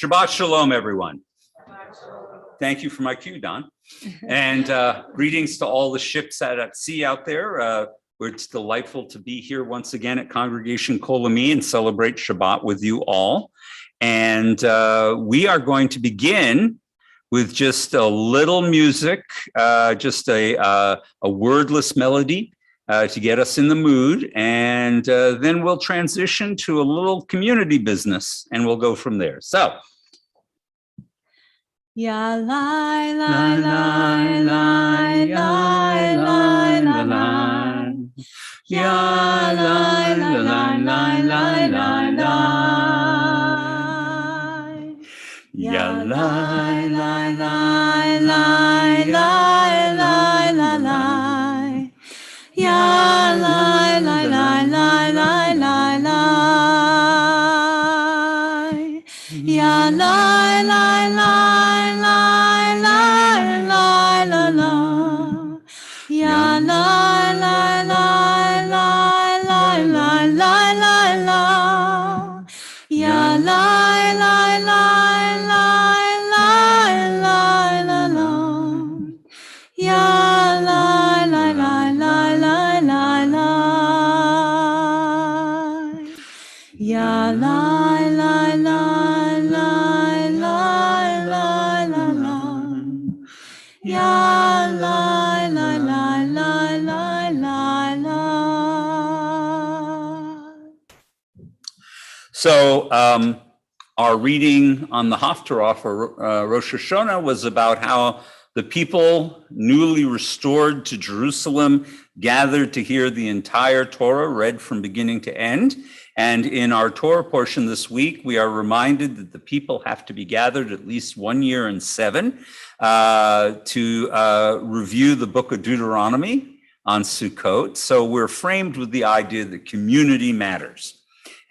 Shabbat Shalom, everyone. Thank you for my cue, Don. And greetings to all the ships at sea out there. It's delightful to be here once again at Congregation Kol Ami and celebrate Shabbat with you all. And we are going to begin with just a little music, just a wordless melody to get us in the mood. And then we'll transition to a little community business and we'll go from there. So. Ya lai lai lai lai lai lai lai lai. Ya lai lai lai lai lai lai lai. Ya lai lai lai lai lai lai lai lai. Ya lai lai lai lai lai lai lai. Ya lai lai lai. So our reading on the Haftarah for Rosh Hashanah was about how the people newly restored to Jerusalem gathered to hear the entire Torah read from beginning to end. And in our Torah portion this week, we are reminded that the people have to be gathered at least 1 year and 7 to review the book of Deuteronomy on Sukkot. So we're framed with the idea that community matters.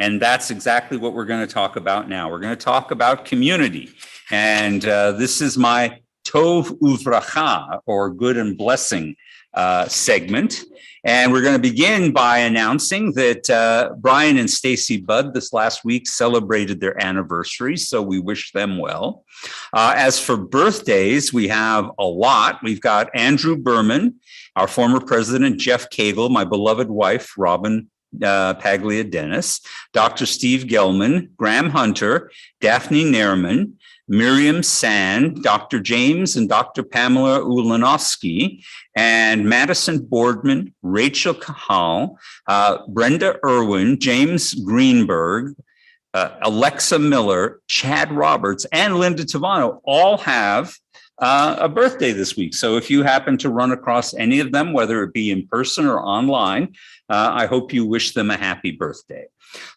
And that's exactly what we're going to talk about now. We're going to talk about community. And this is my Tov Uvracha, or good and blessing segment. And we're going to begin by announcing that Brian and Stacy Budd this last week celebrated their anniversary, so we wish them well. As for birthdays, we have a lot. We've got Andrew Berman, our former president, Jeff Cagle, my beloved wife, Robin Paglia Dennis, Dr. Steve Gelman, Graham Hunter, Daphne Nairman, Miriam Sand, Dr. James and Dr. Pamela Ulanowski, and Madison Boardman, Rachel Kahal, Brenda Irwin, James Greenberg, Alexa Miller, Chad Roberts, and Linda Tavano all have a birthday this week. So if you happen to run across any of them, whether it be in person or online, I hope you wish them a happy birthday.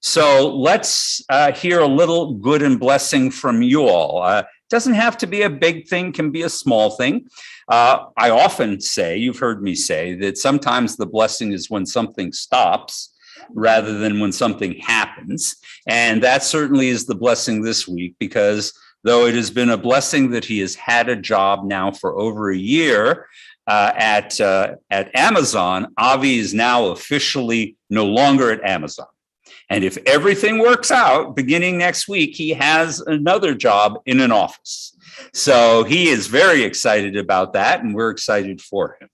So let's hear a little good and blessing from you all. Doesn't have to be a big thing, can be a small thing. I often say, you've heard me say, that sometimes the blessing is when something stops rather than when something happens. And that certainly is the blessing this week, because though it has been a blessing that he has had a job now for over a year at Amazon, Avi is now officially no longer at Amazon. And if everything works out, beginning next week, he has another job in an office. So he is very excited about that, and we're excited for him.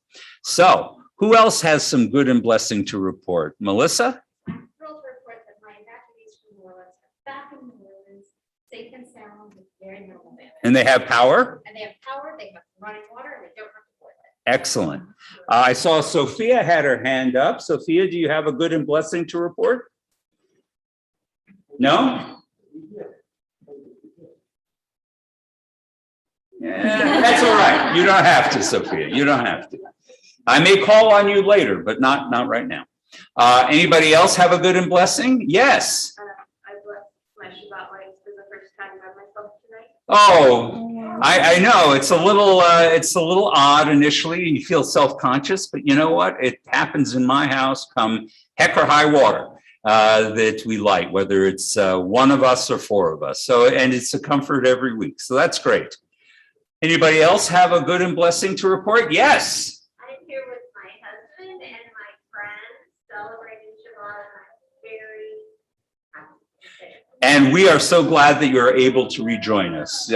So who else has some good and blessing to report? Melissa? I'm thrilled to report that my evacuees from New Orleans are back in New Orleans, safe and sound, with very minimal damage. And they have power? And they have power, they have running water, and they don't have to boil it. Excellent. I saw Sophia had her hand up. Sophia, do you have a good and blessing to report? No? Yeah, that's all right. You don't have to, Sophia. You don't have to. I may call on you later, but not right now. Anybody else have a good and blessing? Yes. I blessed my Shabbat lights for the first time by myself tonight. Oh, I know it's a little odd initially. You feel self-conscious, but you know what? It happens in my house come heck or high water. That we light, whether it's one of us or four of us. So, and it's a comfort every week. So that's great. Anybody else have a good and blessing to report? Yes. I'm here with my husband and my friends celebrating Shabbat, and I'm very And we are so glad that you're able to rejoin us.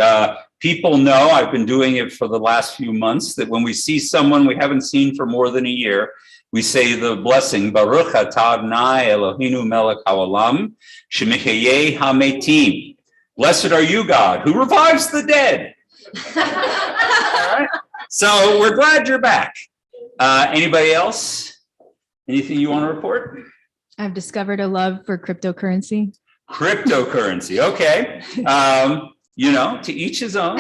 People know, I've been doing it for the last few months, that when we see someone we haven't seen for more than a year, we say the blessing, Baruch atah Adonai Eloheinu melech haolam, shemechayeh hametim. Blessed are you, God, who revives the dead. All right. So we're glad you're back. Anybody else? Anything you want to report? I've discovered a love for cryptocurrency. Cryptocurrency, okay. To each his own.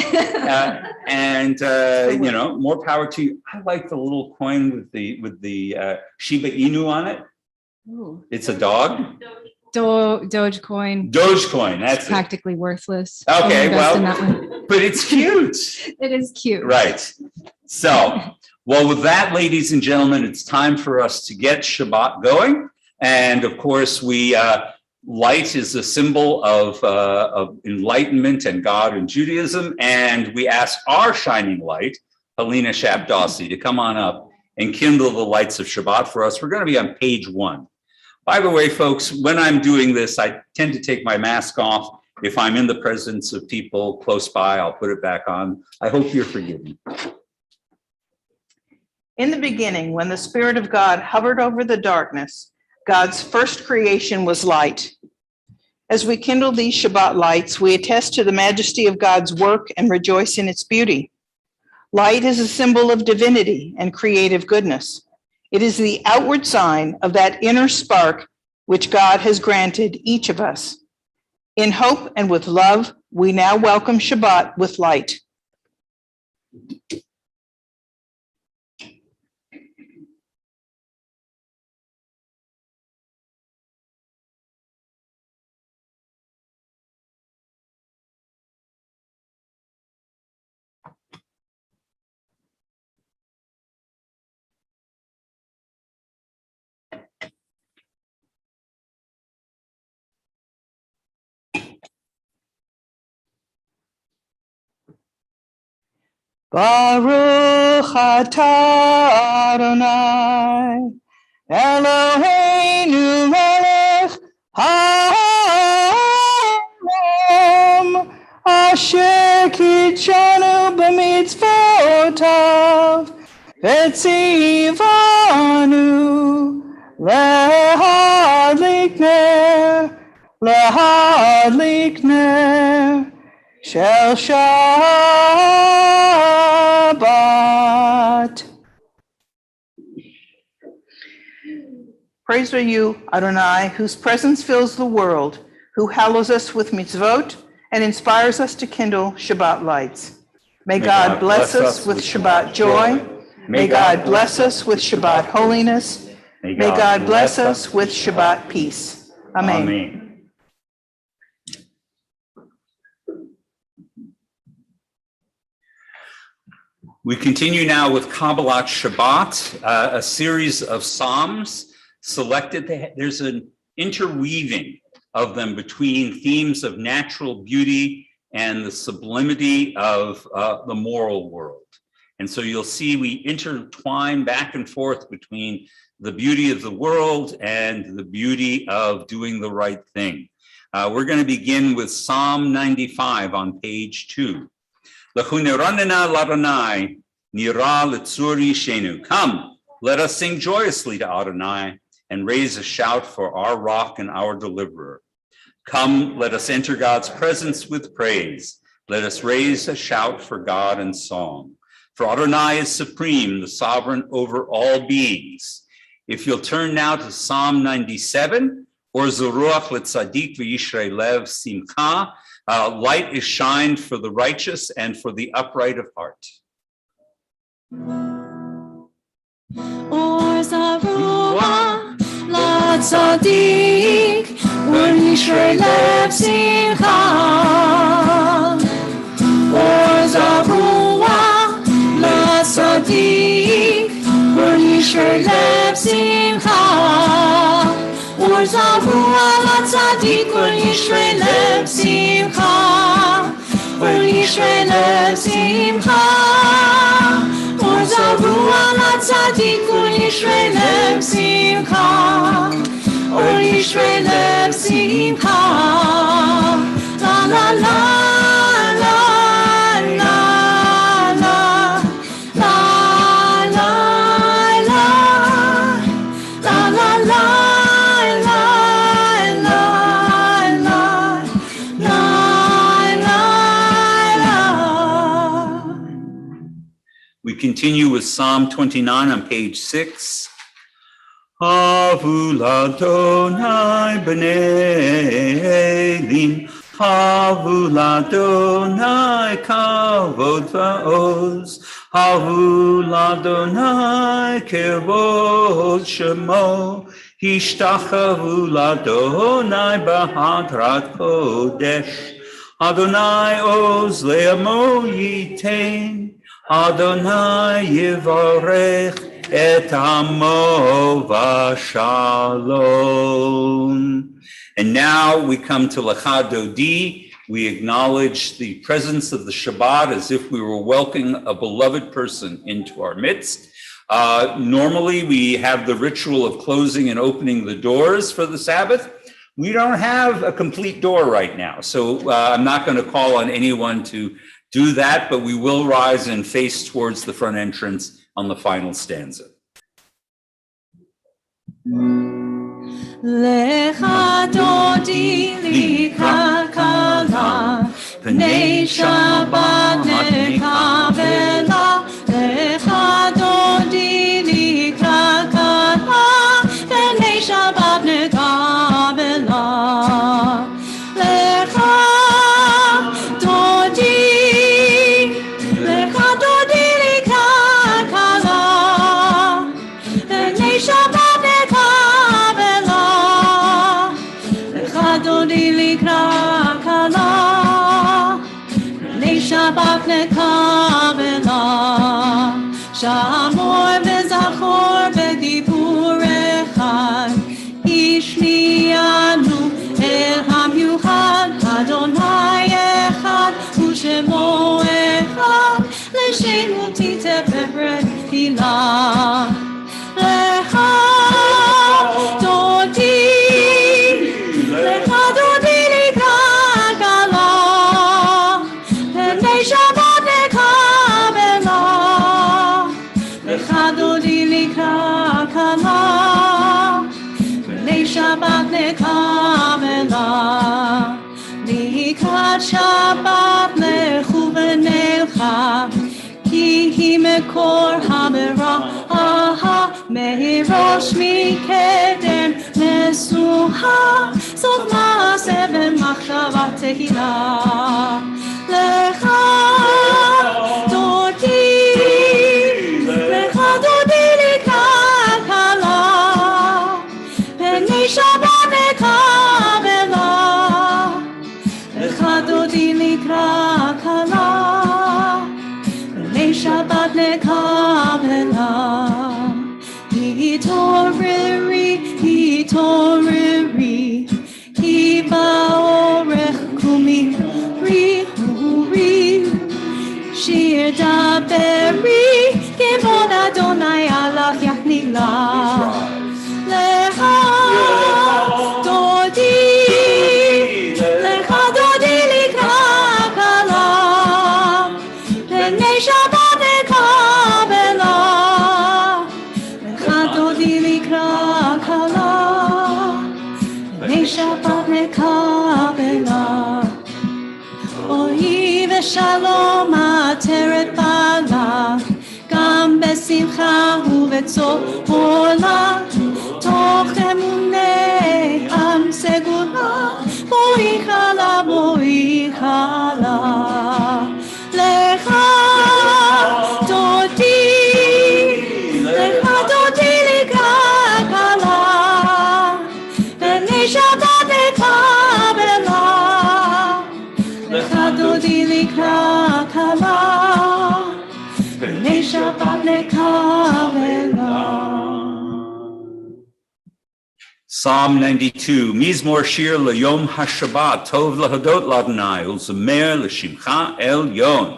More power to you. I like the little coin with the Shiba Inu on it. Ooh. It's a dog. Dogecoin. Dogecoin, that's practically worthless. Okay, well, in that one. but it's cute. It is cute. Right. So, well, with that, ladies and gentlemen, it's time for us to get Shabbat going. And of course, light is a symbol of enlightenment and God and Judaism. And we ask our shining light, Helena Shabdossi, to come on up and kindle the lights of Shabbat for us. We're going to be on page 1. By the way, folks, when I'm doing this, I tend to take my mask off. If I'm in the presence of people close by, I'll put it back on. I hope you're forgiven. In the beginning, when the Spirit of God hovered over the darkness, God's first creation was light. As we kindle these Shabbat lights, we attest to the majesty of God's work and rejoice in its beauty. Light is a symbol of divinity and creative goodness. It is the outward sign of that inner spark which God has granted each of us. In hope and with love, we now welcome Shabbat with light. Baruch atah Adonai Eloheinu melech haolam asher kitshanu b'mitzvotav v'tzivanu lehadlik ner shel Shabbat. Praise are you, Adonai, whose presence fills the world, who hallows us with mitzvot and inspires us to kindle Shabbat lights. May God bless us with Shabbat joy. May God bless us with Shabbat holiness. May God bless us with Shabbat peace. Amen. Amen. We continue now with Kabbalat Shabbat, a series of Psalms selected. There's an interweaving of them between themes of natural beauty and the sublimity of the moral world. And so you'll see we intertwine back and forth between the beauty of the world and the beauty of doing the right thing. We're going to begin with Psalm 95 on page 2. Come, let us sing joyously to Adonai and raise a shout for our rock and our deliverer. Come, let us enter God's presence with praise. Let us raise a shout for God in song. For Adonai is supreme, the sovereign over all beings. If you'll turn now to Psalm 97, or Zeruach L'Tzadik V'Yishrei Lev Simcha, light is shined for the righteous and for the upright of heart. Or Zeruach L'Tzadik V'Yishrei Lev Simcha, or Zeruach L'Tzadik V'Yishrei Lev Simcha, or Zeruach L'Tzadik V'Yishrei Lev Simcha, V'Yishrei Lev Simcha, or Zeruach L'Tzadik V'Yishrei Lev Simcha, or Yishrei Lev Simcha. continue with Psalm 29 on page 6. Havu l'Adonai b'nei Elim, Havu l'Adonai kavod va'oz, Havu l'Adonai kevod shemo, Hishtachavu l'Adonai b'hadrat kodesh, Adonai oz le'amo yitain, Adonai yivarech et amo v'shalom. And now we come to Lecha Dodi. We acknowledge the presence of the Shabbat as if we were welcoming a beloved person into our midst. Normally, we have the ritual of closing and opening the doors for the Sabbath. We don't have a complete door right now, so I'm not going to call on anyone to do that, but we will rise and face towards the front entrance on the final stanza. Lecha dodi likra kala, Pnei Shabbat nekavela. Lecha dodi likra kala, Pnei Shabbat nekavela. Lecha dodi likra kala, Pnei Shabbat Shabbat nekavela, Shamor v'zachor v'dibur echad, Ishmianu el hamyuchad, Adonai echad, U'shemo echad, L'shenu titeferet hilah. Lecha dodi, Lecha dodi likra kala, Pnei Shabbat nekavela, Lecha dodi likra kala, Pnei Shabbat nekavela. Likrat Shabbat lechu v'nelcha, Ki hi mekor ha'beraha, mehirosh mikedem mesuha, sof ma'aseh v'machshava tehillah. Lecha dodi likra kala, Pnei Shabbat nekavela, Lecha dodi likra kala, Pnei Shabbat nekavela. Hitoriri, Ki ba'orech kumi ri, Shir daberi, Kevod Adonai alach yachnila. Lecha dodi likra kala, Pnei Shabbat nekavela, Lecha dodi likra kala, Pnei Shabbat nekavela. Ohi v'shalom ateret bala, Gam besimcha uvetzor toch emunei am segula, Boichala, boichala. Lecha dodi likra kala, Pnei Shabbat nekavela, Lecha dodi likra kala, Pnei Shabbat nekavela. Psalm 92, Mizmor Shir L'Yom HaShabbat, Tov L'Hodot L'Adonai, Ulzamer L'Shimcha El Yon.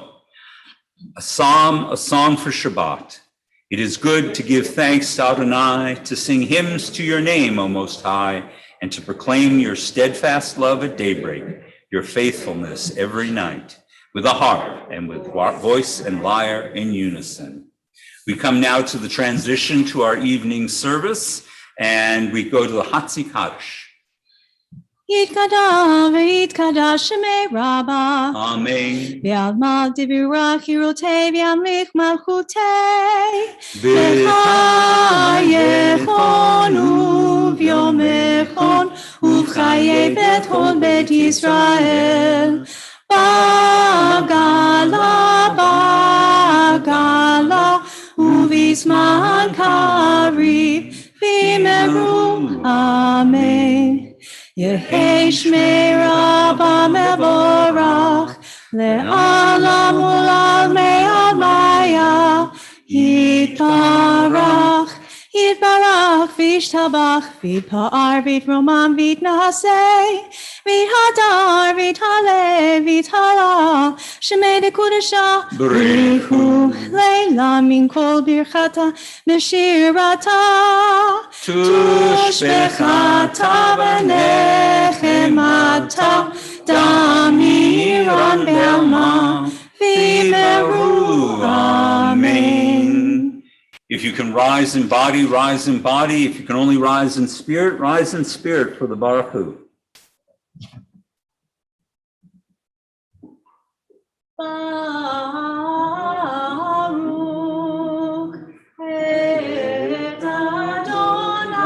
A psalm, a song for Shabbat. It is good to give thanks to Adonai, to sing hymns to your name, O Most High, and to proclaim your steadfast love at daybreak, your faithfulness every night, with a harp and with voice and lyre in unison. We come now to the transition to our evening service, and we go to the Hatzik Kaddish. יתקדש ויתקדש שמי רבה. Amen. ועלמא דברה חירותי וימליך מלכותי. בחייכון וביומכון ובחיי בית כל בית ישראל. בגלה בגלה ובזמן קריב במהרו אמן. יהי שמי רבה מבורך לעולם ולעלמי עלמיה. יתברך יתברך וישתבח ויתפאר ויתרומם ויתנשא ויתהדר ויתהלל ויתהלל שמי דקודשה בריחו לילה מן כל ברכתה בשירתה תושבחתה ונחמתה דמירן בעלמא וימרו אמן. If you can rise in body, rise in body. If you can only rise in spirit for the Baruch Hu. Baruch et Adonai,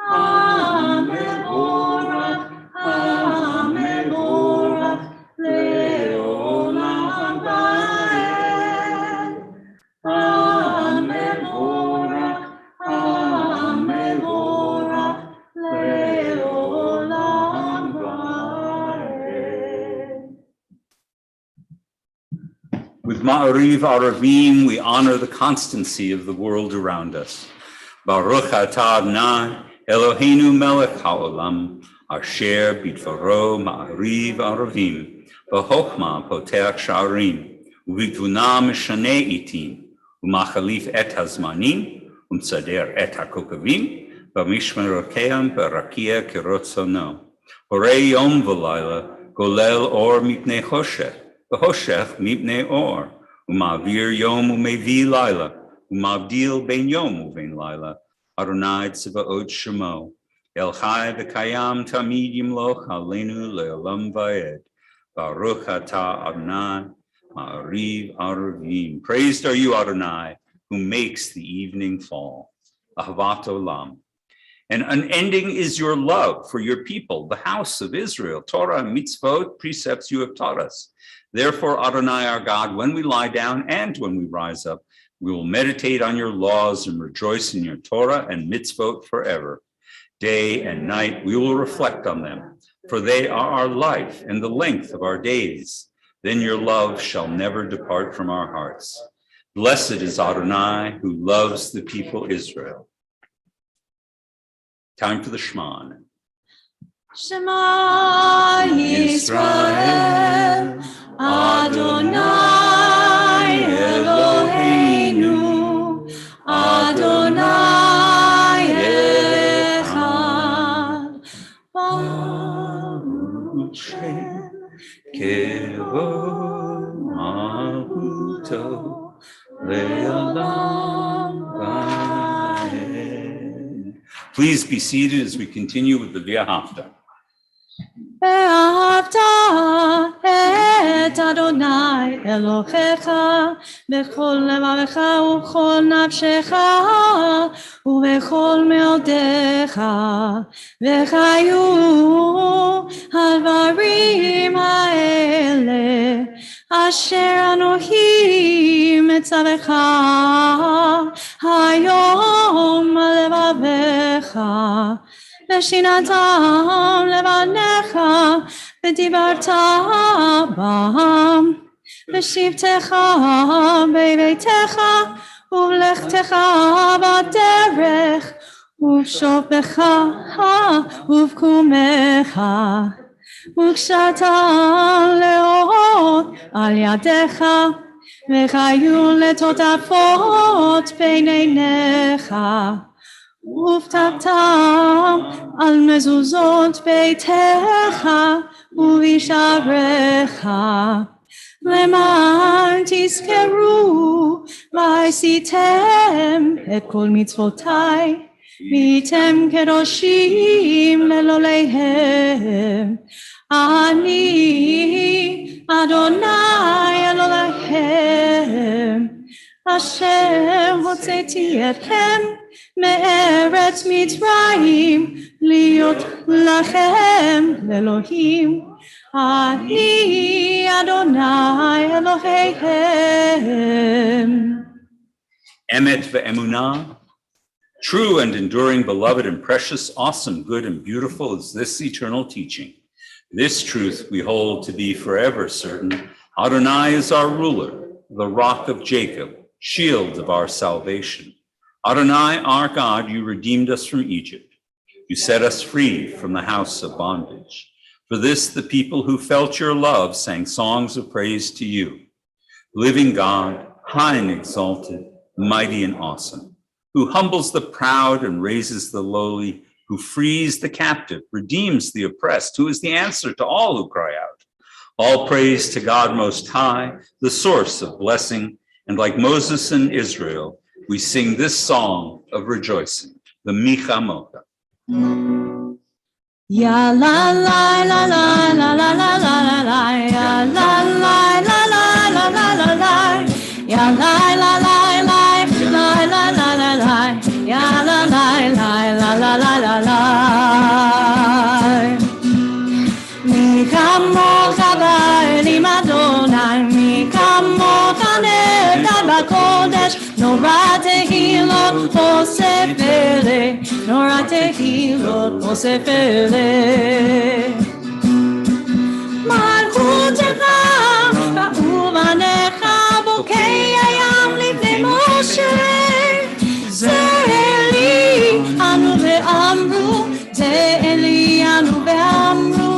HaMevorach, HaMevorach, Leolam Vaed. HaMevorach, HaMevorach, Leolam Vaed. With Ma'ariv Aravim, we honor the constancy of the world around us. Baruch atah Adonai, Eloheinu melech haolam, asher bidvaro Ma'ariv Aravim, v'chokhmah poteach sha'arim, u'bitvuna mishaneh itim, u'machalif et hazmanim, u'mtzader et hakokavim, v'mishmerokeim b'rakia kirotzono. Borei yom v'layla, golel or mipnei choshech, v'choshech mipnei or, u'ma'avir yom u'mevi layla, u'ma'avdil ben yom u'ben layla, Adonai tzvaot shemo, El chai v'kayam tamid yimloch aleinu le'olam va'ed, Baruch atah Adonai, Ma'ariv Aravim. Praised are you, Adonai, who makes the evening fall. Ahavat olam. And unending is your love for your people, the house of Israel. Torah, mitzvot, precepts you have taught us. Therefore, Adonai our God, when we lie down and when we rise up, we will meditate on your laws and rejoice in your Torah and mitzvot forever. Day and night we will reflect on them, for they are our life and the length of our days. Then your love shall never depart from our hearts. Blessed is Adonai, who loves the people Israel. Time for the Shema. Shema Yisrael, Adonai Eloheinu, Adonai Echad. Baruch Shem Kevod Malchuto Le'olam Vaed. Please be seated as we continue with the V'ahavta. ואהבת את אדוני אלוהיך בכל לבבך ובכל נפשך ובכל מאודיך וחיו הדברים האלה אשר אנוכי מצווך היום על לבבך ושינתם לבניך ודיברת בם בשבתך בביתך ובלכתך בדרך ובשופך ובקומך וכשאתה לאות על ידיך וחיו לטוטפות בין עיניך ובטחתם על מזוזות ביתך ובשעריך למען תזכרו ועשיתם את כל מצוותיי Mitem kedoshim lelolehem. Ani Adonai Elohim. Hashem hotzeti etchem me'eretz Mitzrayim liot lachem lelohim. Ani Adonai Elohim. Emet ve'emunah. True and enduring, beloved and precious, awesome, good and beautiful is this eternal teaching. This truth we hold to be forever certain. Adonai is our ruler, the rock of Jacob, shield of our salvation. Adonai, our God, you redeemed us from Egypt. You set us free from the house of bondage. For this, the people who felt your love sang songs of praise to you. Living God, high and exalted, mighty and awesome, who humbles the proud and raises the lowly, who frees the captive, redeems the oppressed, who is the answer to all who cry out. All praise to God Most High, the source of blessing, and like Moses and Israel, we sing this song of rejoicing, the Micha Mocha. Ya la la la la la la la la la la, ya la la la la la la la la, ya la la la la la la la la la, ya la la la la la la la la. Mi kamocha ba'elim Adonai, mi kamocha nedad b'kodesh, nora tehilot oseh peleh, nora tehilot oseh peleh. Malchutecha ba'uvanecha bokei hayam lifnei Moshe, Ze'eli anu ve'amru, Ze'eli anu ve'amru.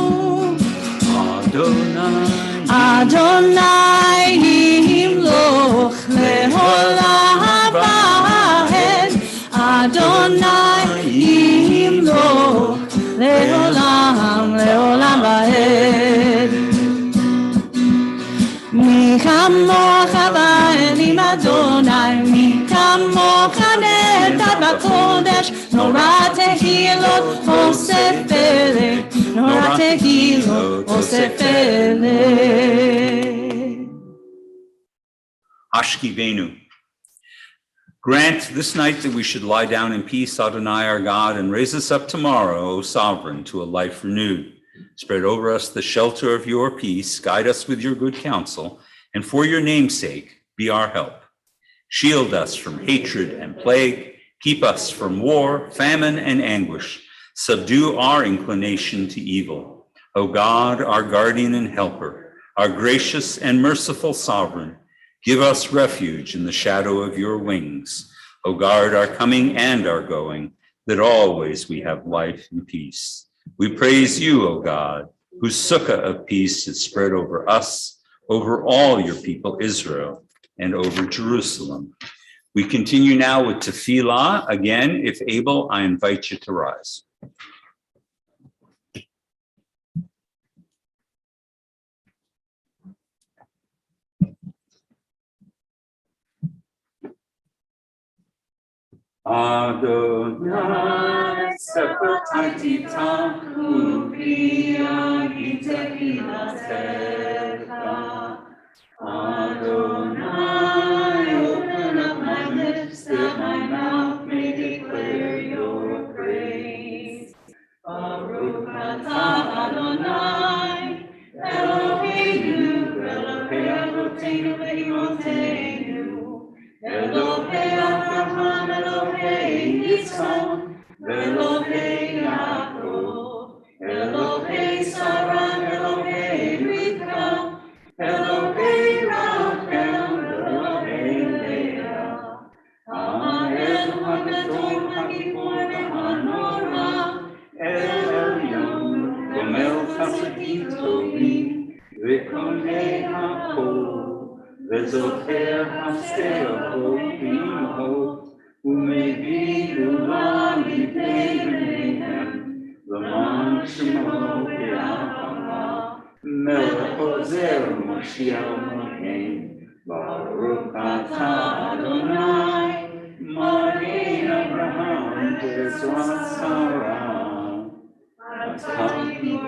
Adonai yimloch le'olam va'ed. Adonai yimloch le'olam va'ed. Mi kamocha ba'elim Adonai, mi kamocha nedad b'kodesh, nora tehilot oseh peleh, nora tehilot oseh peleh. Ashkivenu. Grant this night that we should lie down in peace, Adonai our God, and raise us up tomorrow, O Sovereign, to a life renewed. Spread over us the shelter of your peace, guide us with your good counsel, and for your name's sake, be our help. Shield us from hatred and plague, keep us from war, famine, and anguish. Subdue our inclination to evil. O God, our guardian and helper, our gracious and merciful sovereign, give us refuge in the shadow of your wings. O guard our coming and our going, that always we have life and peace. We praise you, O God, whose sukkah of peace is spread over us, over all your people Israel, and over Jerusalem. We continue now with tefillah. Again, if able, I invite you to rise. Adonai separtita ubia itehilatecha. Adonai, open up my lips that my mouth may declare your praise. Baruch atah Adonai, Eloheinu, Elohei Avotenu ve'imotenu, Elohei Avraham, Elohei Yitzchak, Elohei Yaakov, Elohei Sarah, Elohei Rivka, Elohei Rachel, Elohei Leah, Ha'el HaGadol HaGibor HaNorah, El Elyon, Gomel Chasadim Tovim, V'konei HaKol, V'zocher HaSteachot B'imhot, U'mevid Ulam Mipnei Bneihem, L'man Shemo Be'achava, Melech Ozer Moshiach Mohen, Baruch atah Adonai, Magen Avraham, Teretz Swasara. Atam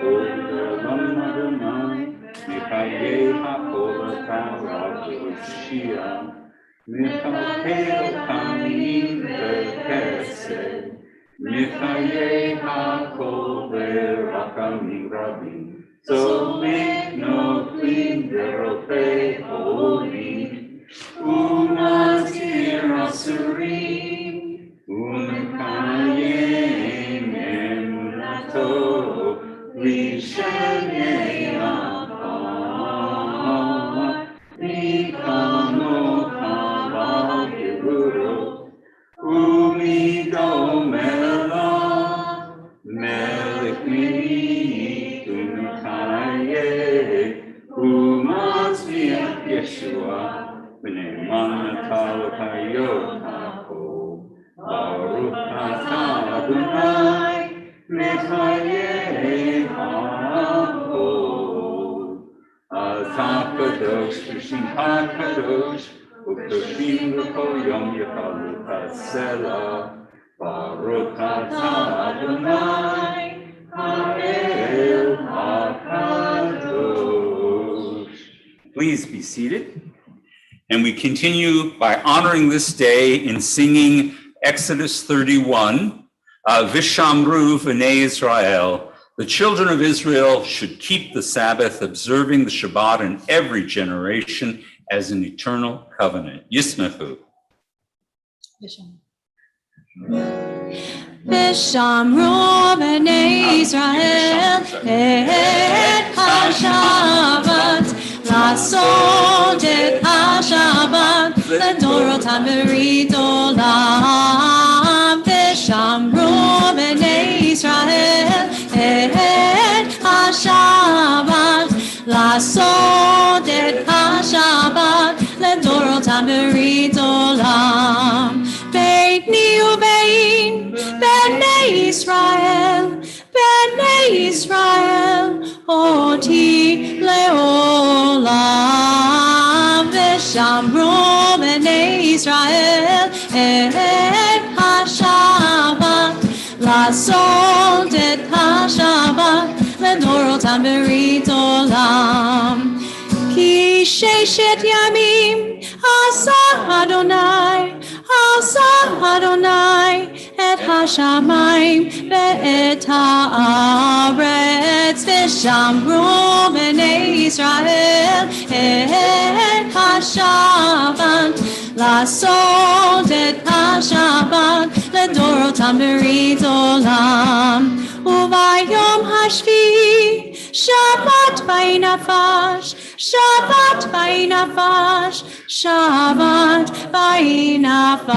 Olam Adonai. Michael HaKol HaRav Michael Kamim V'Chesed. Michael HaKol V'Rakamim Rabim. So make no clean Veropei holy. Umatir Asurim. Umekayem Emlato. Rishenei Apam. Mikamo Kaval Yeruro. Umido Mela. Melech Mini Umekaye. Umatzviach Yeshua. V'ne'manatal Hayot HaKol. Baruch atah Adonai, Mechayeh HaKol. Atah kadosh v'shimcha kadosh, u'kadoshim v'kol yom yechalu hasela. Baruch atah Adonai, Ha'el HaKadosh. Please be seated. And we continue by honoring this day in singing Exodus 31, Vishamru V'nei Israel. The children of Israel should keep the Sabbath, observing the Shabbat in every generation as an eternal covenant. Yismechu. Vishamru B'nei Israel et HaShabbat, Lasot et HaShabbat, L'dorotam Berit Olam. Vishamru B'nei Israel et HaShabbat, Lasot et HaShabbat, L'dorotam Berit Olam. Beitni ubein, B'nei Israel, Oti leolam. V'shamru B'nei Israel et HaShabbat, Lasot et HaShabbat, L'dorotam Berit Olam. Ki sheshet yamim asah Adonai et hashamayim ve'et haaretz. V'shamru B'nei Israel et hashabbat, Lasot et hashabbat, L'dorotam Berit Olam. Uvayom hashvi Shabbat v'inafash, Shabbat v'inafash, Shabbat v'inafash.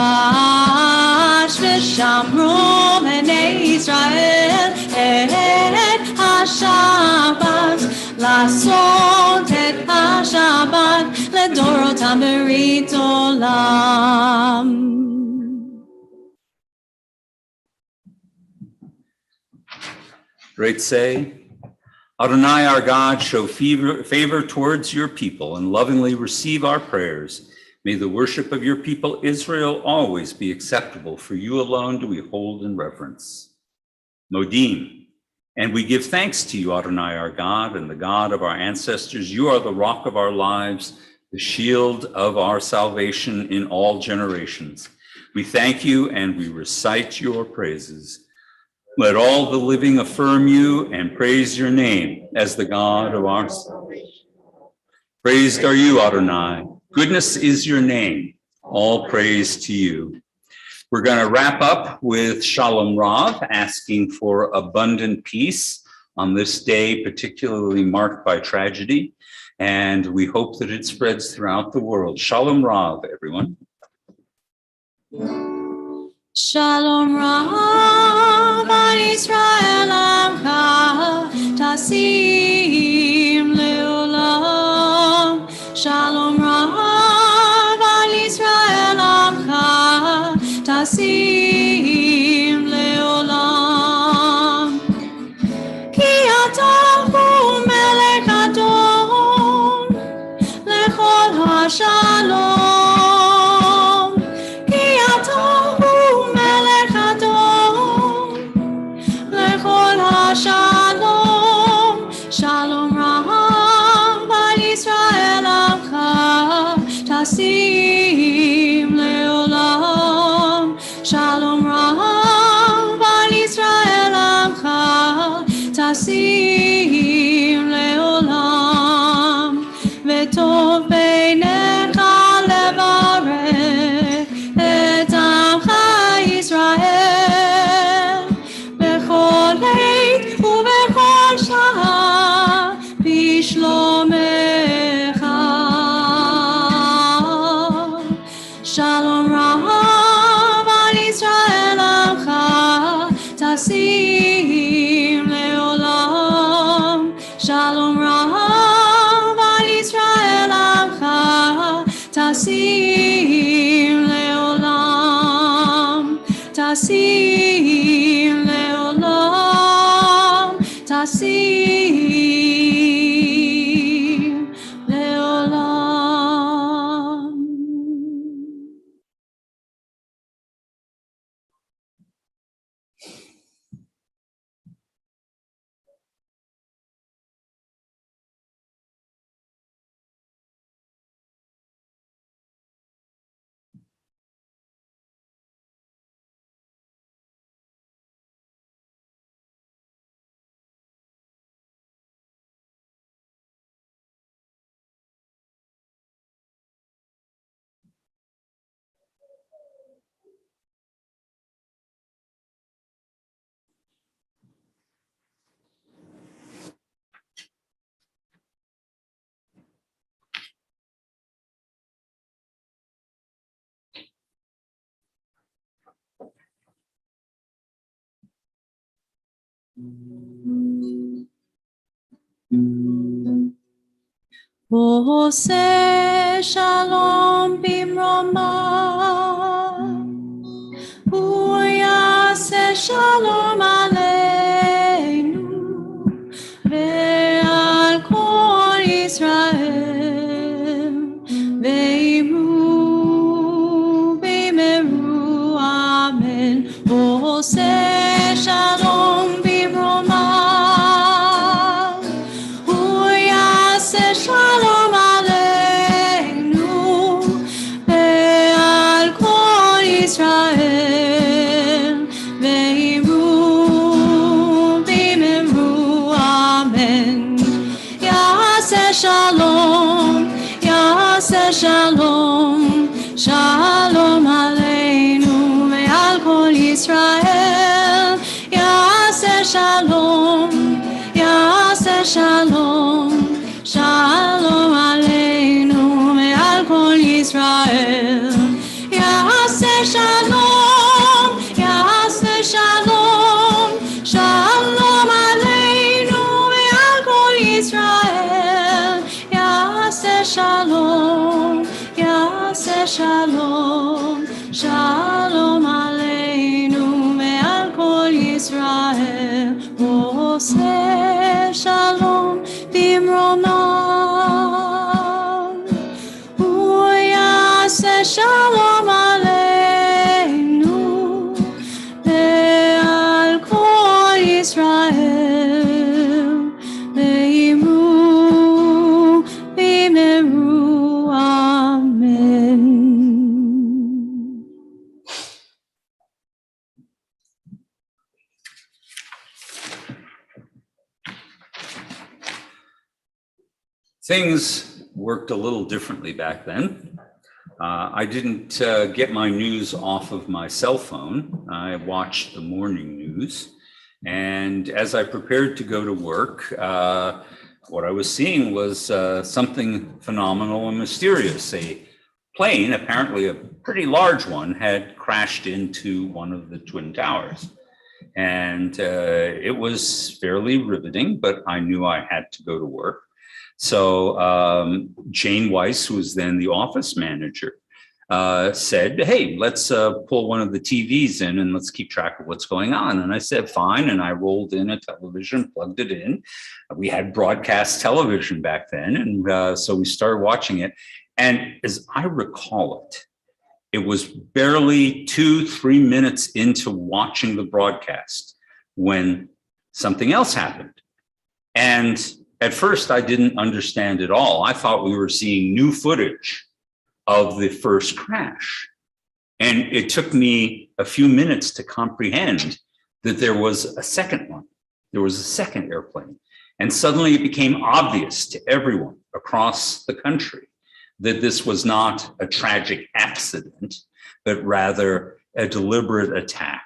V'shamru B'nei Israel et HaShabbat, Lasot et HaShabbat, L'dorotam Berit Olam. Great say, Adonai our God, show favor towards your people and lovingly receive our prayers. May the worship of your people Israel always be acceptable. For you alone do we hold in reverence. Modim, and we give thanks to you, Adonai our God and the God of our ancestors. You are the rock of our lives, the shield of our salvation in all generations. We thank you and we recite your praises. Let all the living affirm you and praise your name as the God of our salvation. Praised are you, Adonai. Goodness is your name. All praise to you. We're going to wrap up with Shalom Rav, asking for abundant peace on this day, particularly marked by tragedy. And we hope that it spreads throughout the world. Shalom Rav, everyone. Shalom Rav al Yisrael Amcha Tasim Leolam. Shalom Rav al Yisrael Amcha Tasim Leolam. Ki ata hu melech adon lechol hashalom. Ki ata hu melech adon tasim leolam. Shalom Rav al Yisrael amcha, tasim leolam. V'tov beinecha levarech et amcha Yisrael. Bechol עת ובכל שעה בשלומך. Shalom Rav al Yisrael amcha, tasim leolam. Shalom Rav al Yisrael amcha, tasim leolam. Tasim leolam. Tasim leolam. Ose shalom bimromah, hu yaseh shalom aleinu, ve'al kol Yisrael, ve'imu b'meru amen. Ose shalom bimromah, hu yaseh shalom aleinu, ve'al kol Yisrael, ve'imu b'meru amen. Yaseh shalom, yaseh shalom, shalom aleinu, ve'al kol Yisrael. Yaseh shalom, yaseh shalom, shalom aleinu, ve'al kol Yisrael. Yaseh shalom, yaseh shalom, shalom aleinu, ve'al kol Yisrael. Yaseh shalom, yaseh shalom, shalom aleinu, ve'al kol Yisrael. Oseh shalom bimromah, hu yaseh shalom aleinu, ve'al kol Yisrael, ve'imu b'meru amen. Things worked a little differently back then. I didn't get my news off of my cell phone. I watched the morning news. And as I prepared to go to work, what I was seeing was something phenomenal and mysterious. A plane, apparently a pretty large one, had crashed into one of the Twin Towers. And it was fairly riveting, but I knew I had to go to work. So Jane Weiss, who was then the office manager, said, hey, let's pull one of the TVs in and let's keep track of what's going on. And I said, fine. And I rolled in a television, plugged it in. We had broadcast television back then. And so we started watching it. And as I recall it, it was barely 2-3 minutes into watching the broadcast when something else happened. And at first, I didn't understand at all. I thought we were seeing new footage of the first crash. And it took me a few minutes to comprehend that there was a second one. There was a second airplane. And suddenly it became obvious to everyone across the country that this was not a tragic accident, but rather a deliberate attack.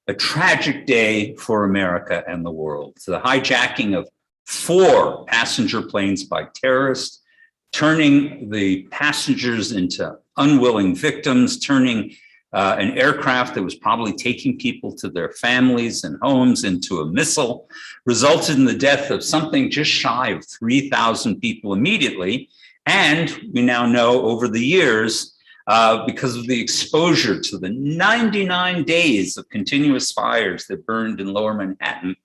A tragic day for America and the world. The hijacking of 4 passenger planes by terrorists, turning the passengers into unwilling victims, turning an aircraft that was probably taking people to their families and homes into a missile, resulted in the death of something just shy of 3,000 people immediately. And we now know over the years, because of the exposure to the 99 days of continuous fires that burned in Lower Manhattan,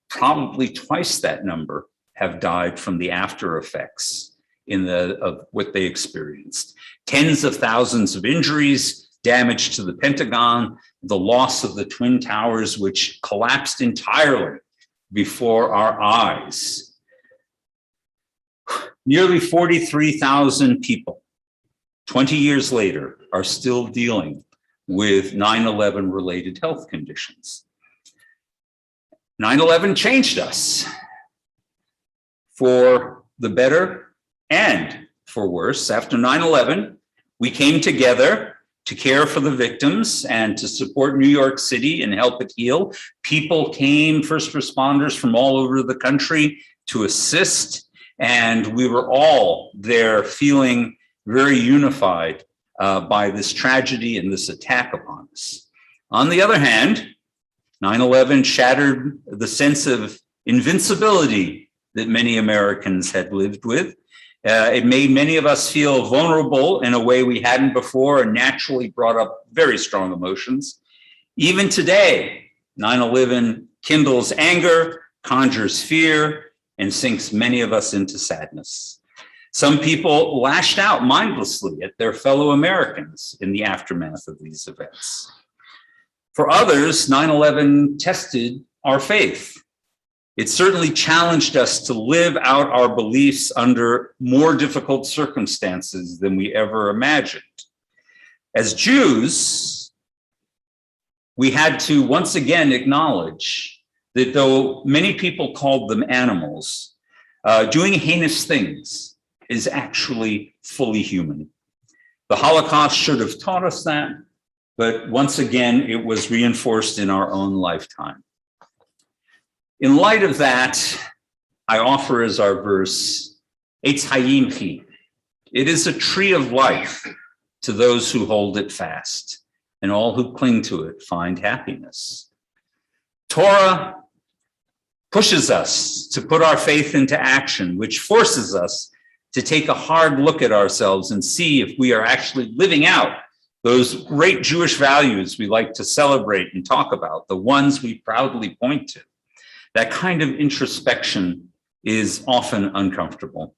probably twice that number have died from the after effects of what they experienced. Tens of thousands of injuries, damage to the Pentagon, the loss of the Twin Towers, which collapsed entirely before our eyes. Nearly 43,000 people, 20 years later, are still dealing with 9/11 related health conditions. 9/11 changed us for the better and for worse. After 9/11, we came together to care for the victims and to support New York City and help it heal. People came, first responders from all over the country, to assist, and we were all there feeling very unified by this tragedy and this attack upon us. On the other hand, 9/11 shattered the sense of invincibility that many Americans had lived with. It made many of us feel vulnerable in a way we hadn't before, and naturally brought up very strong emotions. Even today, 9/11 kindles anger, conjures fear, and sinks many of us into sadness. Some people lashed out mindlessly at their fellow Americans in the aftermath of these events. For others, 9/11 tested our faith. It certainly challenged us to live out our beliefs under more difficult circumstances than we ever imagined. As Jews, we had to once again acknowledge that though many people called them animals, doing heinous things is actually fully human. The Holocaust should have taught us that, but once again, it was reinforced in our own lifetime. In light of that, I offer as our verse, Eitz Hayim Chi. It is a tree of life to those who hold it fast, and all who cling to it find happiness. Torah pushes us to put our faith into action, which forces us to take a hard look at ourselves and see if we are actually living out those great Jewish values we like to celebrate and talk about, the ones we proudly point to. That kind of introspection is often uncomfortable.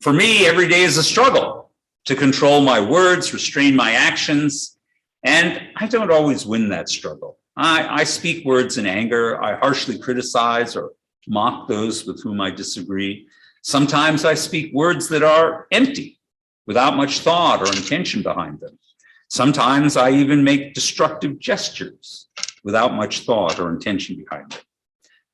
For me, every day is a struggle to control my words, restrain my actions, and I don't always win that struggle. I speak words in anger. I harshly criticize or mock those with whom I disagree. Sometimes I speak words that are empty, without much thought or intention behind them. Sometimes I even make destructive gestures without much thought or intention behind them.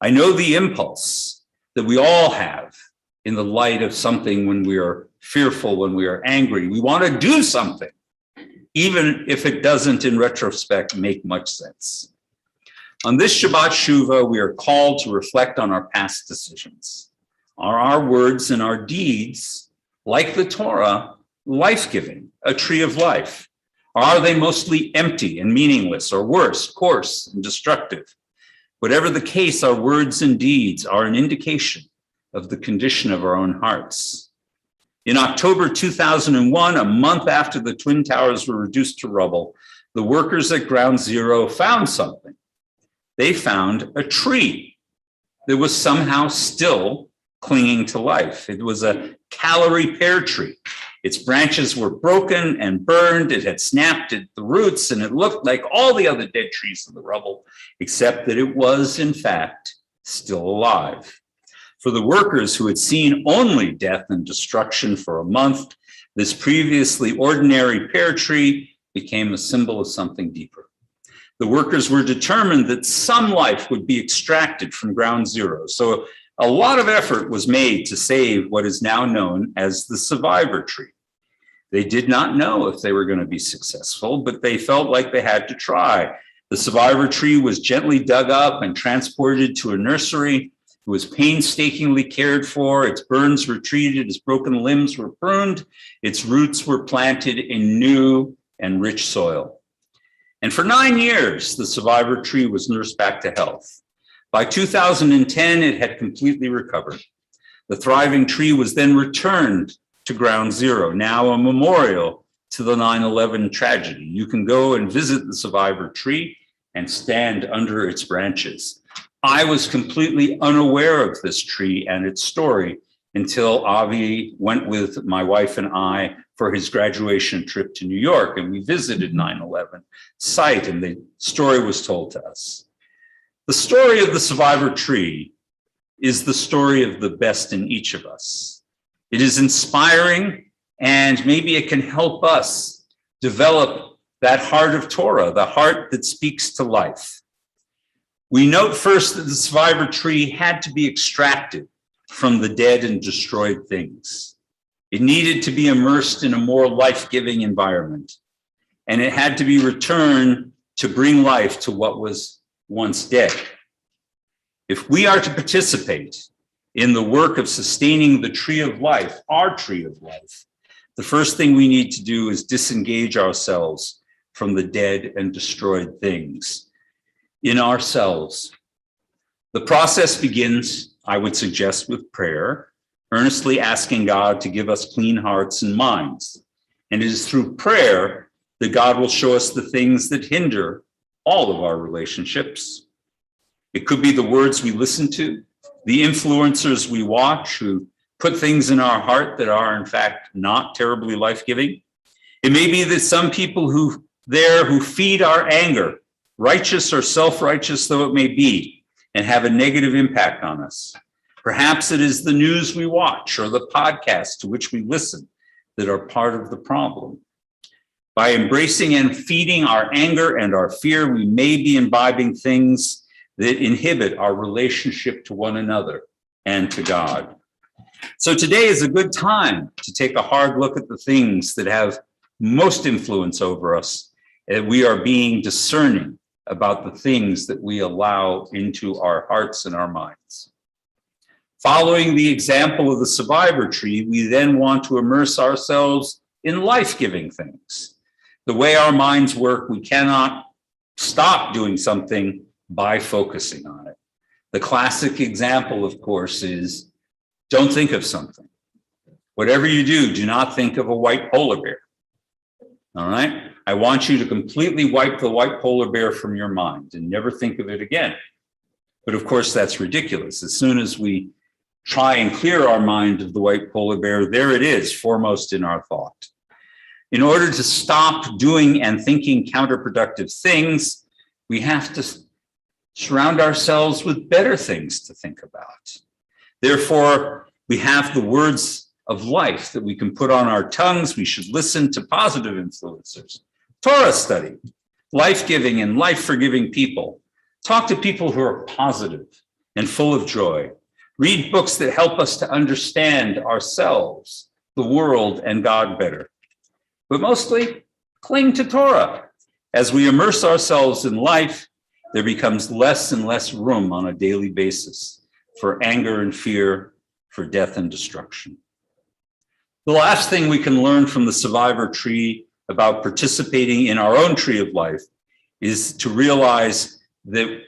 I know the impulse that we all have in the light of something when we are fearful, when we are angry. We want to do something, even if it doesn't, in retrospect, make much sense. On this Shabbat Shuvah, we are called to reflect on our past decisions. Are our words and our deeds, like the Torah, life-giving, a tree of life? Or are they mostly empty and meaningless, or worse, coarse and destructive? Whatever the case, our words and deeds are an indication of the condition of our own hearts. In October 2001, a month after the Twin Towers were reduced to rubble, the workers at Ground Zero found something. They found a tree that was somehow still clinging to life. It was a calorie pear tree. Its branches were broken and burned. It had snapped at the roots, and it looked like all the other dead trees in the rubble, except that it was, in fact, still alive. For the workers who had seen only death and destruction for a month, this previously ordinary pear tree became a symbol of something deeper. The workers were determined that some life would be extracted from ground zero. So a lot of effort was made to save what is now known as the survivor tree. They did not know if they were going to be successful, but they felt like they had to try. The survivor tree was gently dug up and transported to a nursery. It was painstakingly cared for. Its burns were treated, its broken limbs were pruned, its roots were planted in new and rich soil. And for 9 years, the survivor tree was nursed back to health. By 2010, it had completely recovered. The thriving tree was then returned to ground zero, now a memorial to the 9/11 tragedy. You can go and visit the survivor tree and stand under its branches. I was completely unaware of this tree and its story until Avi went with my wife and I for his graduation trip to New York, and we visited 9/11 site, and the story was told to us. The story of the survivor tree is the story of the best in each of us. It is inspiring, and maybe it can help us develop that heart of Torah, the heart that speaks to life. We note first that the survivor tree had to be extracted from the dead and destroyed things. It needed to be immersed in a more life-giving environment, and it had to be returned to bring life to what was once dead. If we are to participate in the work of sustaining the tree of life, our tree of life, the first thing we need to do is disengage ourselves from the dead and destroyed things in ourselves. The process begins, I would suggest, with prayer, earnestly asking God to give us clean hearts and minds. And it is through prayer that God will show us the things that hinder all of our relationships. It could be the words we listen to, the influencers we watch who put things in our heart that are in fact not terribly life-giving. It may be that some people who feed our anger, righteous or self-righteous though it may be, and have a negative impact on us. Perhaps it is the news we watch or the podcasts to which we listen that are part of the problem. By embracing and feeding our anger and our fear, we may be imbibing things that inhibit our relationship to one another and to God. So today is a good time to take a hard look at the things that have most influence over us, and we are being discerning about the things that we allow into our hearts and our minds. Following the example of the survivor tree, we then want to immerse ourselves in life-giving things. The way our minds work, we cannot stop doing something by focusing on it. The classic example, of course, is don't think of something. Whatever you do, do not think of a white polar bear. All right? I want you to completely wipe the white polar bear from your mind and never think of it again. But of course, that's ridiculous. As soon as we try and clear our mind of the white polar bear, there it is, foremost in our thought. In order to stop doing and thinking counterproductive things, we have to surround ourselves with better things to think about. Therefore, we have the words of life that we can put on our tongues. We should listen to positive influencers. Torah study, life-giving and life-forgiving people. Talk to people who are positive and full of joy. Read books that help us to understand ourselves, the world, and God better. But mostly, cling to Torah. As we immerse ourselves in life, there becomes less and less room on a daily basis for anger and fear, for death and destruction. The last thing we can learn from the survivor tree about participating in our own tree of life is to realize that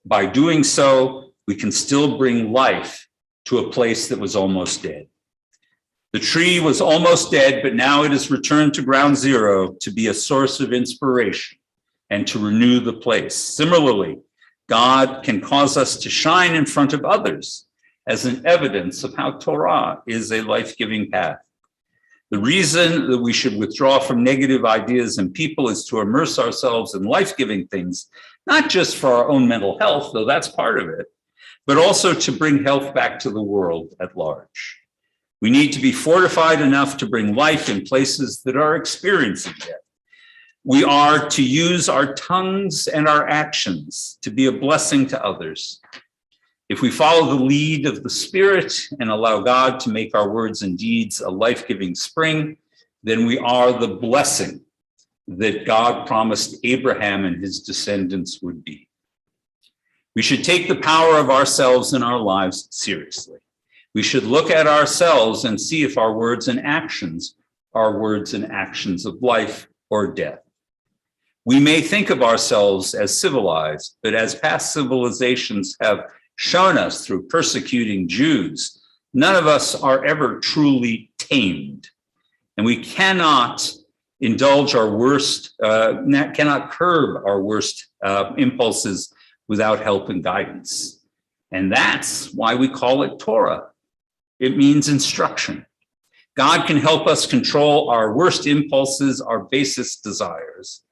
by doing so, we can still bring life to a place that was almost dead. The tree was almost dead, but now it is returned to ground zero to be a source of inspiration and to renew the place. Similarly, God can cause us to shine in front of others as an evidence of how Torah is a life-giving path. The reason that we should withdraw from negative ideas and people is to immerse ourselves in life-giving things, not just for our own mental health, though that's part of it, but also to bring health back to the world at large. We need to be fortified enough to bring life in places that are experiencing death. We are to use our tongues and our actions to be a blessing to others. If we follow the lead of the Spirit and allow God to make our words and deeds a life-giving spring, then we are the blessing that God promised Abraham and his descendants would be. We should take the power of ourselves in our lives seriously. We should look at ourselves and see if our words and actions are words and actions of life or death. We may think of ourselves as civilized, but as past civilizations have shown us through persecuting Jews, none of us are ever truly tamed. And we cannot indulge our worst, cannot curb our worst impulses without help and guidance. And that's why we call it Torah. It means instruction. God can help us control our worst impulses, our basest desires.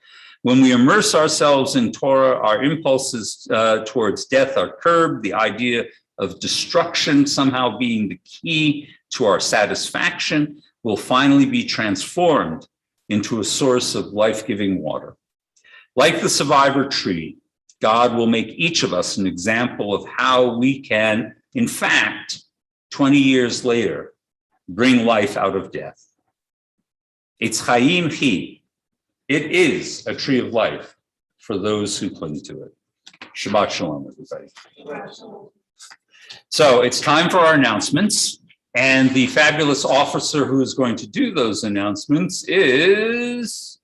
When we immerse ourselves in Torah, our impulses towards death are curbed, the idea of destruction somehow being the key to our satisfaction will finally be transformed into a source of life-giving water. Like the survivor tree, God will make each of us an example of how we can, in fact, 20 years later, bring life out of death. It's Chaim Chi. It is a tree of life for those who cling to it. Shabbat Shalom, everybody. So it's time for our announcements. And the fabulous officer who is going to do those announcements is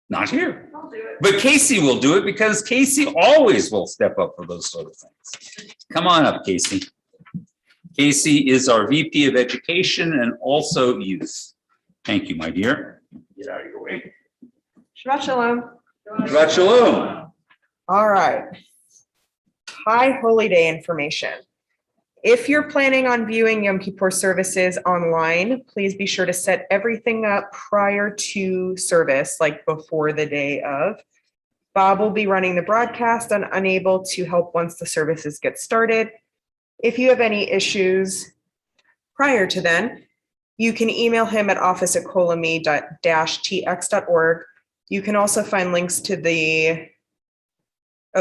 not here. I'll do it. But Casey will do it because Casey always will step up for those sort of things. Come on up, Casey. Casey is our VP of Education and also Youth. Thank you, my dear. Get out of your way. Shabbat Shalom. Shabbat Shalom. All right. High Holy Day information. If you're planning on viewing Yom Kippur services online, please be sure to set everything up prior to service, like before the day of. Bob will be running the broadcast and unable to help once the services get started. If you have any issues prior to then, you can email him at office@kolami-tx.org. You can also find links to the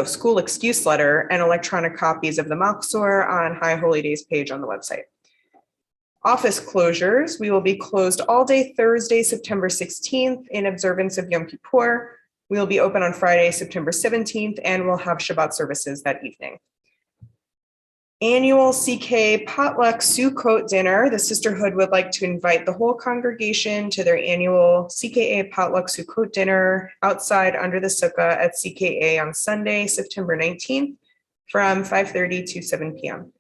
school excuse letter and electronic copies of the Machzor on High Holy Days page on the website. Office closures. We will be closed all day Thursday, September 16th in observance of Yom Kippur. We will be open on Friday, September 17th, and we'll have Shabbat services that evening. Annual CK Potluck Sukkot Dinner. The Sisterhood would like to invite the whole congregation to their annual CKA Potluck Sukkot Dinner outside under the sukkah at CKA on Sunday, September 19th from 5:30 to 7 p.m.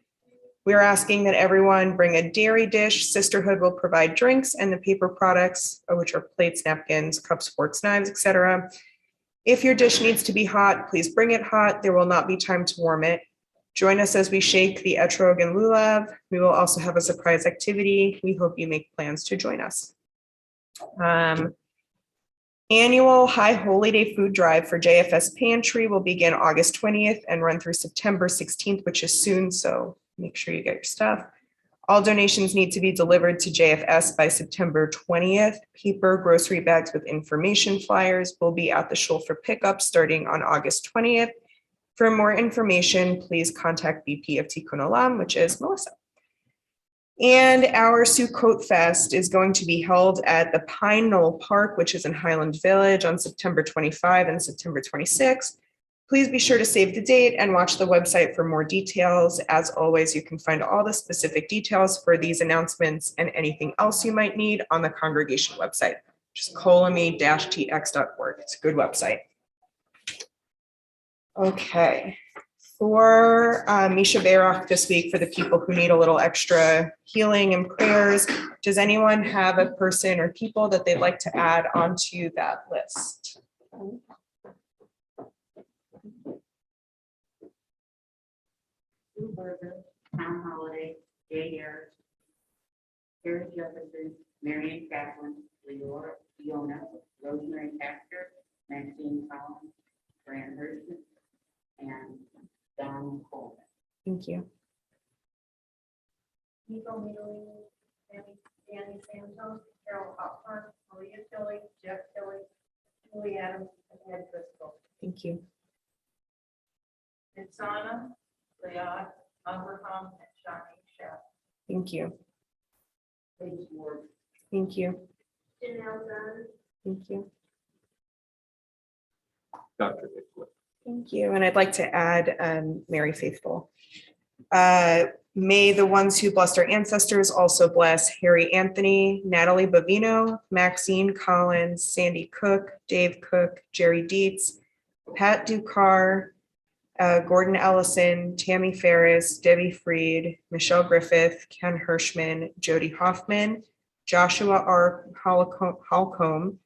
We are asking that everyone bring a dairy dish. Sisterhood will provide drinks and the paper products, which are plates, napkins, cups, forks, knives, etc. If your dish needs to be hot, please bring it hot. There will not be time to warm it. Join us as we shake the etrog and lulav. We will also have a surprise activity. We hope you make plans to join us. Annual High Holy Day food drive for JFS Pantry will begin August 20th and run through September 16th, which is soon, so make sure you get your stuff. All donations need to be delivered to JFS by September 20th. Paper grocery bags with information flyers will be at the shul for pickup starting on August 20th. For more information, please contact VP of Tikkun Olam, which is Melissa. And our Sukkot Fest is going to be held at the Pine Knoll Park, which is in Highland Village on September 25 and September 26. Please be sure to save the date and watch the website for more details. As always, you can find all the specific details for these announcements and anything else you might need on the congregation website, which is kolami-tx.org. It's a good website. Okay, for Misha Berach this week, for the people who need a little extra healing and prayers, does anyone have a person or people that they'd like to add onto that list? Sue Berger, Tom Holiday, Jay Harris, Terry Jefferson, Marion Kaplan, Leona, Rosemary Baxter, Maxine Collins, Fran Hurston, and Don Coleman. Thank you. Nico Mealy, Danny Santos, Carol Hopper, Maria Tilly, Jeff Tilly, Julie Adams, and Ed Driscoll. Thank you. Insana, Riyadh, Abraham, and Shani Chef. Thank you. Ladies Ward. Thank you. Janelle Dunn. Thank you. Dr. Bickler. Thank you. And I'd like to add Mary Faithful. May the ones who blessed our ancestors also bless Harry Anthony, Natalie Bovino, Maxine Collins, Sandy Cook, Dave Cook, Jerry Dietz, Pat Ducar, Gordon Ellison, Tammy Ferris, Debbie Freed, Michelle Griffith, Ken Hirschman, Jody Hoffman, Joshua R. Holcomb,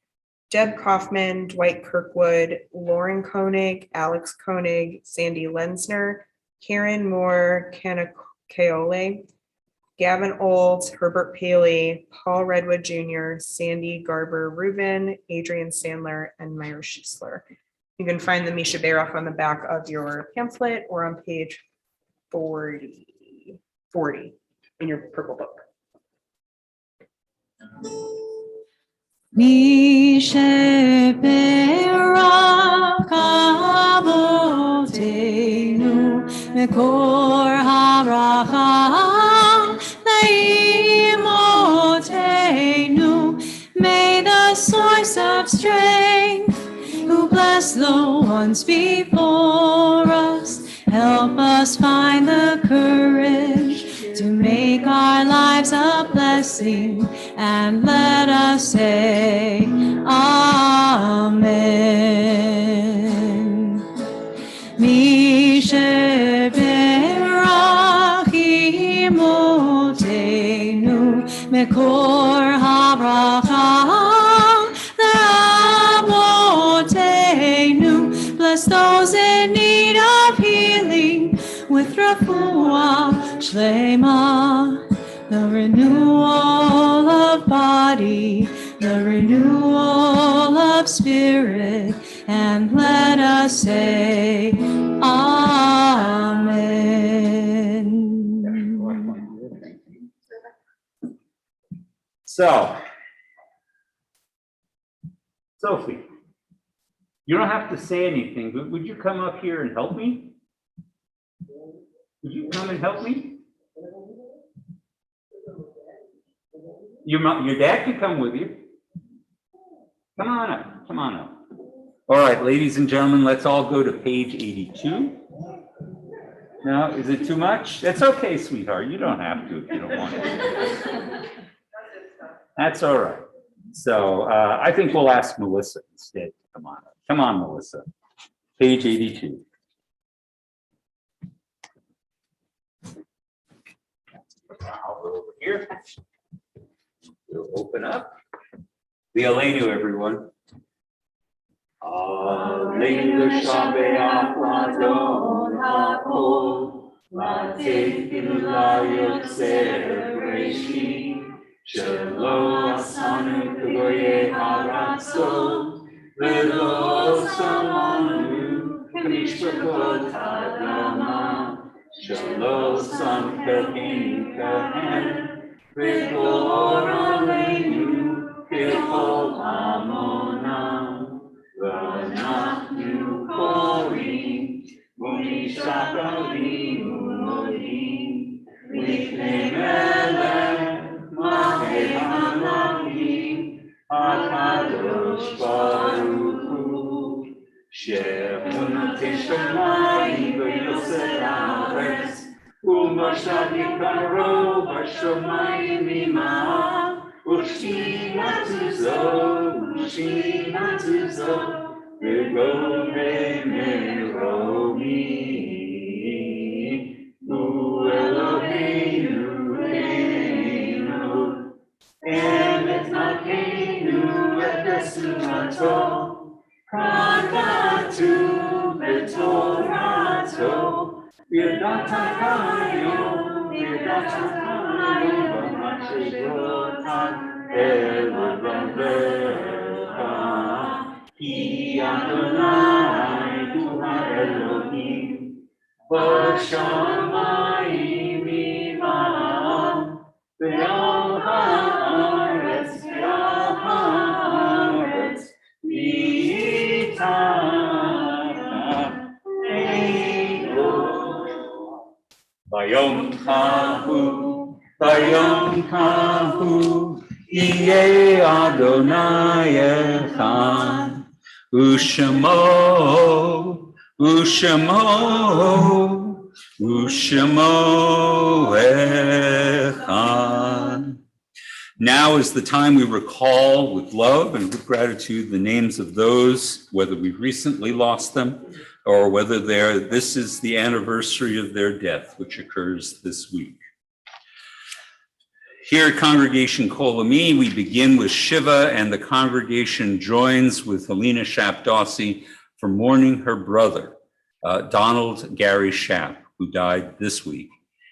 Deb Kaufman, Dwight Kirkwood, Lauren Koenig, Alex Koenig, Sandy Lenzner, Karen Moore, Kenna Keole, Gavin Olds, Herbert Paley, Paul Redwood Jr., Sandy Garber Rubin, Adrian Sandler, and Myra Schuessler. You can find the Misha Baroff on the back of your pamphlet or on page 40 in your purple book. Mishe Baroff Avotenu Mekor HaBracha Naimotenu. May the source of strength, who bless the ones before us, help us find the courage to make our lives a blessing, and let us say Amen. Mishe Berach Imotenu Mekor HaBracha Le'avotenu. Bless those in need of healing with refuah shlema, the renewal of body, the renewal of spirit, and let us say Amen. So, Sophie, you don't have to say anything, but would you come up here and help me? Would you come and help me? Your dad can come with you. Come on up, come on up. All right, ladies and gentlemen, let's all go to page 82. No, is it too much? That's okay, sweetheart. You don't have to if you don't want to. That's all right. So I think we'll ask Melissa instead. Come on up. Come on, Melissa. Page 82. I'll go over here. We'll open up. The Aleinu, everyone. Aleinu Shabeach Ladon HaKol, Lateinu LaYotzer Breshit, Shelo Asanu K'goyei Haratzot, Velo Samanu K'mishpachot Hadama, Shelo Sam Kekin Kahen, V'Kol Aleinu K'Kol Amonam, V'Anachnu Korim, U'Mishachrim U'Modim, L'Ifnei Melech Malchei HaMelachim, HaKadosh Baruch Hu, She'er Notei Shamayim v'Yosei Haaretz, U'Moshav Yikaro b'Shamayim Imav, U'Shchina Tuzo, V'Govei Meromi, U'Eloheinu Einu, Emet Malkeinu et Besumato, Prakatu V'Torato, V'Yadata Kayom, V'Machshevotan Elavavecha, Ki Adonai Hu HaElohim, בשמיים עמם, ועל הארץ ביום ההוא יהיה אדוני אחד, ושמו אחד. Now is the time we recall with love and with gratitude the names of those, whether we've recently lost them or whether this is the anniversary of their death, which occurs this week. Here at Congregation Kol Ami, we begin with Shiva, and the congregation joins with Helena Shapp-Dawsey for mourning her brother, Donald Gary Shapp, who died this week.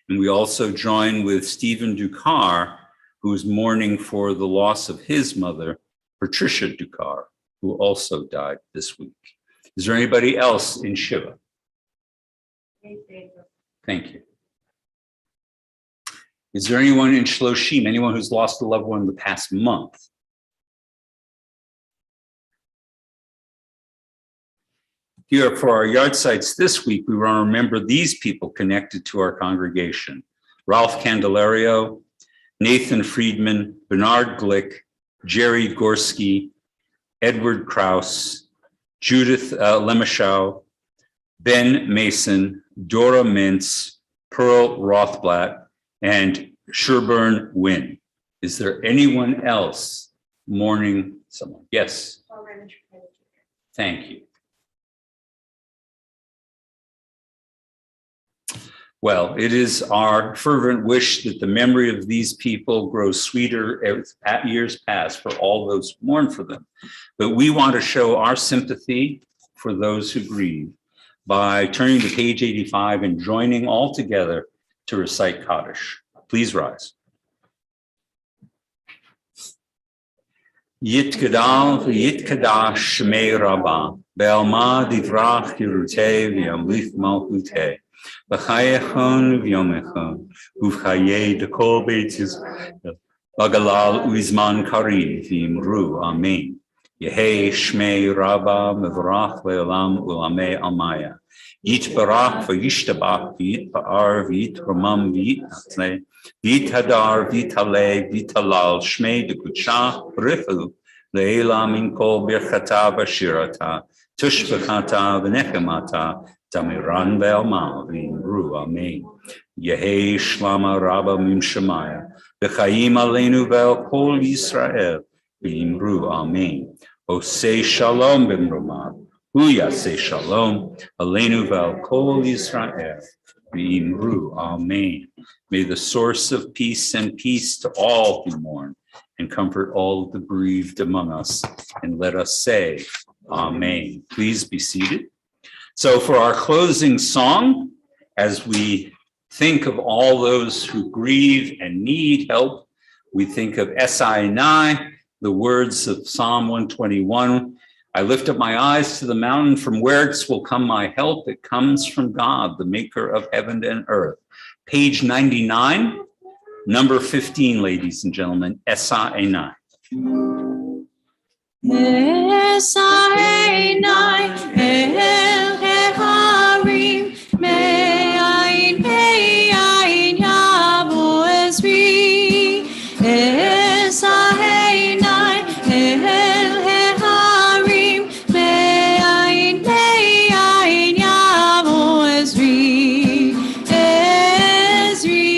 And we also join with Stephen Ducar, who is mourning for the loss of his mother, Patricia Ducar, who also died this week. Is there anybody else in Shiva? Thank you. Is there anyone in Shloshim, anyone who's lost a loved one in the past month? Here for our yard sites this week, we want to remember these people connected to our congregation: Ralph Candelario, Nathan Friedman, Bernard Glick, Jerry Gorski, Edward Kraus, Judith Lemishow, Ben Mason, Dora Mintz, Pearl Rothblatt, and Sherburne Wynn. Is there anyone else mourning someone? Yes. Thank you. Well, it is our fervent wish that the memory of these people grows sweeter as years pass for all those who mourn for them. But we want to show our sympathy for those who grieve by turning to page 85 and joining all together to recite Kaddish. Please rise. Yitgadal v'yitkadash shmei Rabbah, be'alma divrach Yeruteh v'yamlich malchuteh, b'chayechon v'yomechon, uv'chayei dekol beit Yisrael, b'galal u'izman karim v'imru, amen. Yehei shmei Rabbah mevorach le'olam u'lamei almaya. Yitbarach v'yishtabach v'yitba'ar v'yitramam v'yitnatzeh v'yithadar v'yitale v'yitalal shmei dekutsha b'rifu le'ela min kol birchata v'shirata tushbechata v'nechemata tamiran ve'alma v'imru amen. Yehei shlama Rabba mim shemaya v'chayim aleinu ve'al kol Yisrael v'imru amen. Osei shalom b'mrumav Uyaseh shalom, aleinu ve'al kol Yisrael, v'imru, amen. May the source of peace send peace to all who mourn and comfort all the bereaved among us. And let us say, amen. Please be seated. So for our closing song, as we think of all those who grieve and need help, we think of Esai, the words of Psalm 121. I lift up my eyes to the mountain, from whence will come my help. It comes from God, the maker of heaven and earth. Page 99, number 15, ladies and gentlemen, Esa Enai. Esa Enai, El Heharim, Me'ayin Yavo Ezri. Esa Enai, El Heharim, Me'ayin Yavo Ezri. Ezri,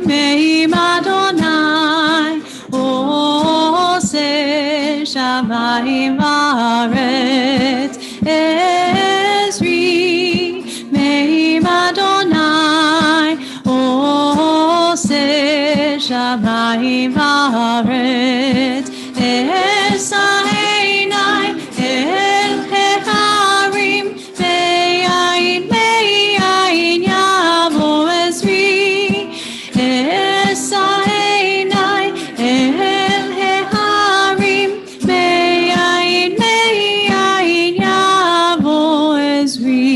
Me'im Adonai, Oseh Shamayim Va'aretz. Ezri, Me'im Adonai, Oseh Shamayim Va'aretz. Esa Enai, El Heharim, Me'ayin Yavo Ezri. Esa Enai, El Heharim, Me'ayin Yavo Ezri.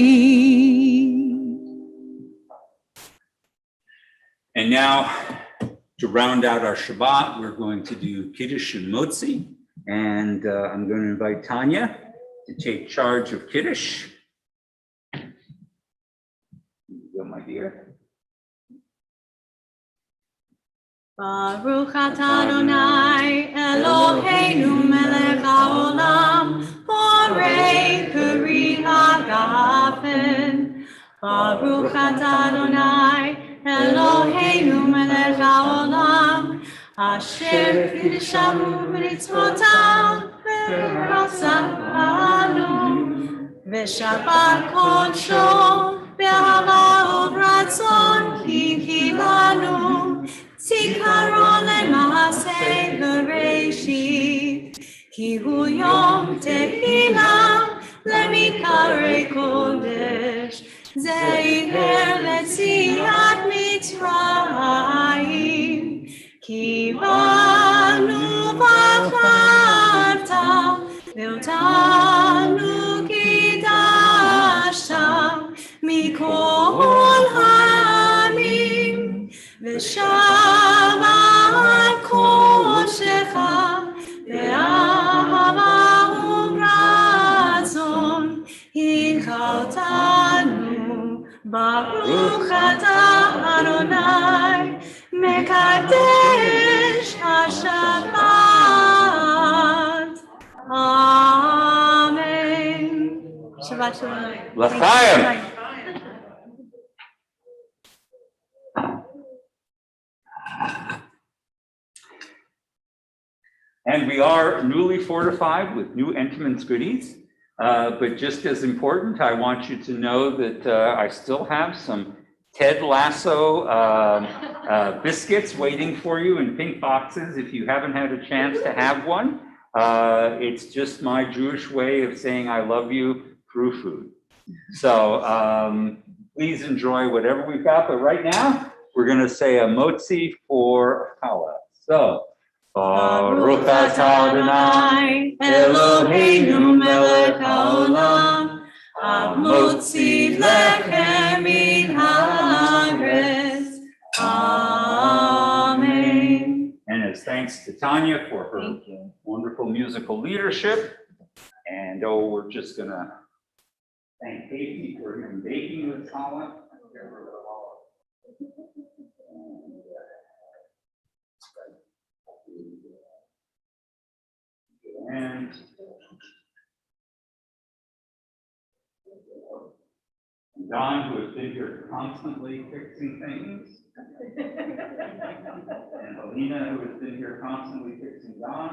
round out our Shabbat, we're going to do Kiddush and Motzi. And I'm going to invite Tanya to take charge of Kiddush. Here you go, my dear. Baruch atah Adonai Eloheinu melech haolam borei peri hagafen. Baruch atah Adonai Eloheinu melech haolam asher kiddushanu b'mitzvotav v'rasanu v'shabbat kodsho b'ahava u'b'ratzon hikilanu Zikaron le'maaseh bereshit ki hu yom tehillah le'mikarei kodesh ze'her le'tziat Mitzrayim ki banu v'acharta ve'otanu kidashta mikol ha'amim ושבת קודשך באהבה וברצון הכלתנו ברוך אתה אדוני מקדש השבת אמן. שבת שלום. L'chaim. And we are newly fortified with new Entenmann's goodies. But just as important, I want you to know that I still have some Ted Lasso biscuits waiting for you in pink boxes if you haven't had a chance to have one. It's just my Jewish way of saying I love you through food. So please enjoy whatever we've got. But right now, we're going to say a motzi for challah. So, Baruch atah Adonai Eloheinu melech haolam hamotzi lechem min haaretz. Amen. And as thanks to Tanya for her wonderful musical leadership. And we're just going to thank Casey for him baking the challah. And Don, who has been here constantly fixing things. And Alina, who has been here constantly fixing Don.